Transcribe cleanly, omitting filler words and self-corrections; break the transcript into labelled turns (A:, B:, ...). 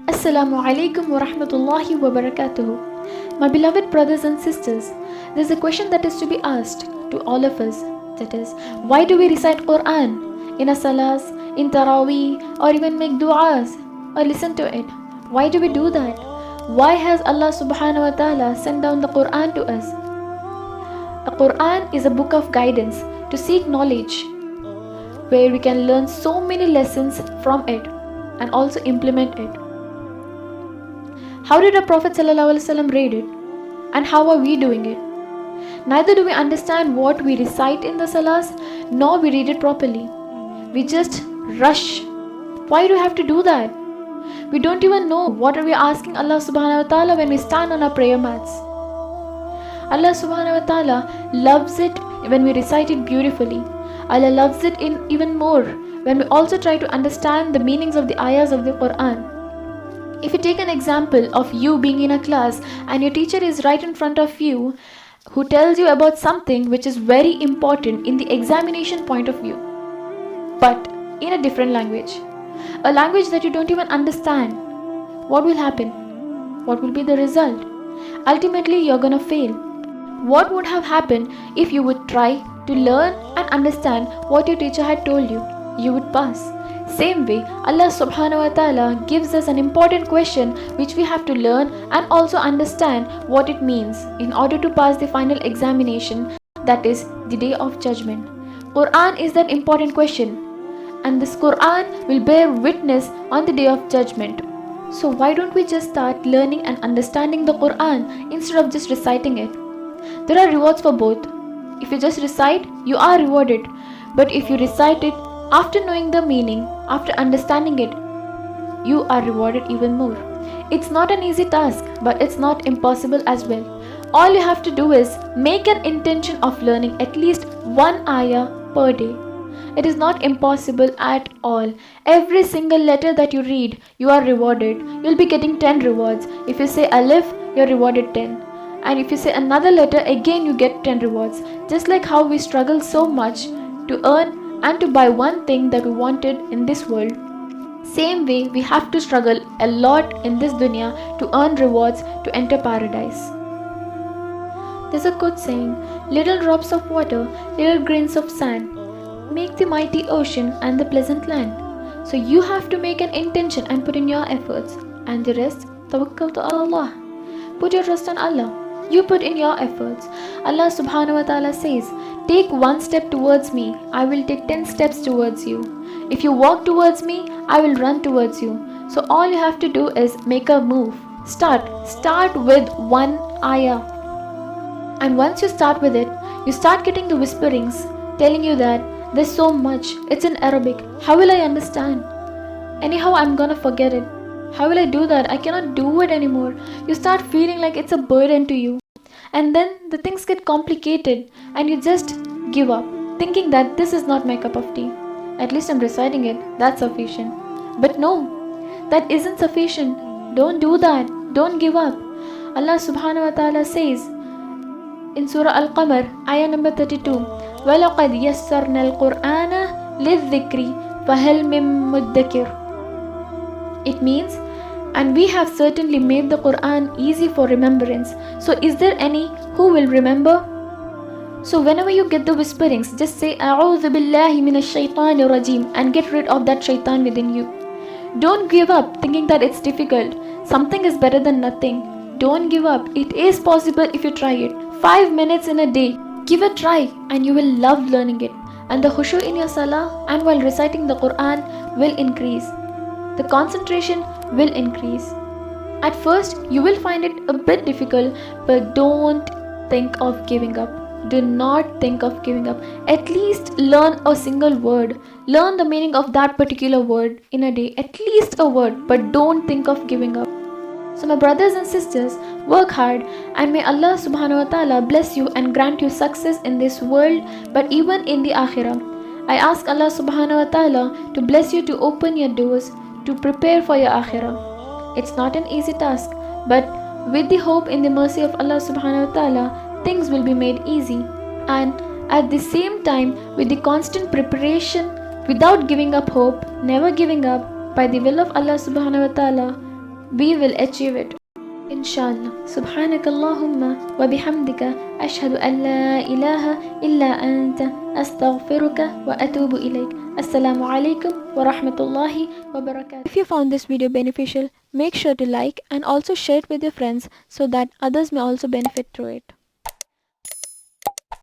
A: Assalamu alaikum wa rahmatullahi wa barakatuhu. My beloved brothers and sisters, there's a question that is to be asked to all of us. That is, why do we recite Quran in a salas, in Taraweeh, or even make du'as or listen to it? Why do we do that? Why has Allah subhanahu wa ta'ala sent down the Quran to us? The Quran is a book of guidance to seek knowledge, where we can learn so many lessons from it and also implement it. How did our Prophet ﷺ read it? And how are we doing it? Neither do we understand what we recite in the salas, nor we read it properly. We just rush. Why do we have to do that? We don't even know what are we asking Allah subhanahu wa ta'ala when we stand on our prayer mats. Allah subhanahu wa ta'ala loves it when we recite it beautifully. Allah loves it even more when we also try to understand the meanings of the ayahs of the Quran. If you take an example of you being in a class and your teacher is right in front of you who tells you about something which is very important in the examination point of view, but in a different language, a language that you don't even understand, what will happen? What will be the result? Ultimately, you're gonna fail. What would have happened if you would try to learn and understand what your teacher had told you? You would pass. Same way, Allah subhanahu wa ta'ala gives us an important question which we have to learn and also understand what it means in order to pass the final examination, that is the day of judgment. Quran is that important question, and this Quran will bear witness on the day of judgment. So why don't we just start learning and understanding the Quran instead of just reciting it? There are rewards for both. If you just recite, you are rewarded. But if you recite it after knowing the meaning, after understanding it, you are rewarded even more. It's not an easy task, but it's not impossible as well. All you have to do is make an intention of learning at least one ayah per day. It is not impossible at all. Every single letter that you read, you are rewarded. You'll be getting 10 rewards. If you say alif, you're rewarded 10. And if you say another letter, again you get 10 rewards. Just like how we struggle so much to earn and to buy one thing that we wanted in this world, same way we have to struggle a lot in this dunya to earn rewards to enter paradise. There's a good saying, little drops of water, little grains of sand, make the mighty ocean and the pleasant land. So you have to make an intention and put in your efforts, and the rest, tawakkal to Allah. Put your trust on Allah. You put in your efforts. Allah subhanahu wa ta'ala says, take one step towards me, I will take 10 steps towards you. If you walk towards me, I will run towards you. So all you have to do is make a move. Start with one ayah. And once you start with it, you start getting the whisperings telling you that there's so much, it's in Arabic, how will I understand? Anyhow, I'm gonna forget it. How will I do that? I cannot do it anymore. You start feeling like it's a burden to you. And then the things get complicated and you just give up, thinking that this is not my cup of tea. At least I'm reciting it, that's sufficient. But no, that isn't sufficient. Don't do that. Don't give up. Allah subhanahu wa ta'ala says in Surah Al-Qamar, ayah number 32, وَلَقَدْ يَسَّرْنَا الْقُرْآنَ لِلذِّكْرِ فَهَلْ مِن مُدَّكِرٍ. It means, and we have certainly made the Quran easy for remembrance. So is there any who will remember? So whenever you get the whisperings, just say أعوذ بالله من الشيطان الرجيم and get rid of that shaitan within you. Don't give up thinking that it's difficult. Something is better than nothing. Don't give up. It is possible if you try it. 5 minutes in a day. Give a try and you will love learning it. And the khushu in your salah and while reciting the Quran will increase. The concentration will increase. At first, you will find it a bit difficult, but don't think of giving up. Do not think of giving up. At least learn a single word. Learn the meaning of that particular word in a day. At least a word, but don't think of giving up. So my brothers and sisters, work hard and may Allah subhanahu wa ta'ala bless you and grant you success in this world, but even in the akhirah. I ask Allah subhanahu wa ta'ala to bless you to open your doors to prepare for your akhirah. It's not an easy task, but with the hope in the mercy of Allah subhanahu wa ta'ala, things will be made easy. And At the same time, with the constant preparation, without giving up hope, never giving up, by the will of Allah subhanahu wa ta'ala, we will achieve it. Inshallah. Subhanakallahumma wa bihamdika ashhadu an la ilaha illa anta astaghfiruka wa atubu ilayk. Assalamu alaikum wa rahmatullahi wa barakatuh. If you found this video beneficial, make sure to like and also share it with your friends so that others may also benefit through it.